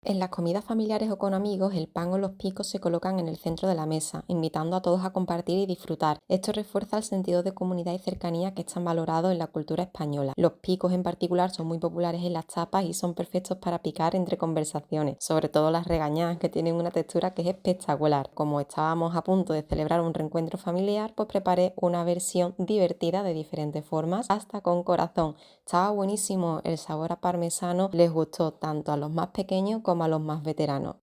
En las comidas familiares o con amigos, el pan o los picos se colocan en el centro de la mesa, invitando a todos a compartir y disfrutar. Esto refuerza el sentido de comunidad y cercanía que están valorados en la cultura española. Los picos en particular son muy populares en las tapas y son perfectos para picar entre conversaciones, sobre todo las regañadas que tienen una textura que es espectacular. Como estábamos a punto de celebrar un reencuentro familiar, pues preparé una versión divertida de diferentes formas, hasta con corazón. Estaba buenísimo, el sabor a parmesano les gustó tanto a los más pequeños como a los más veteranos.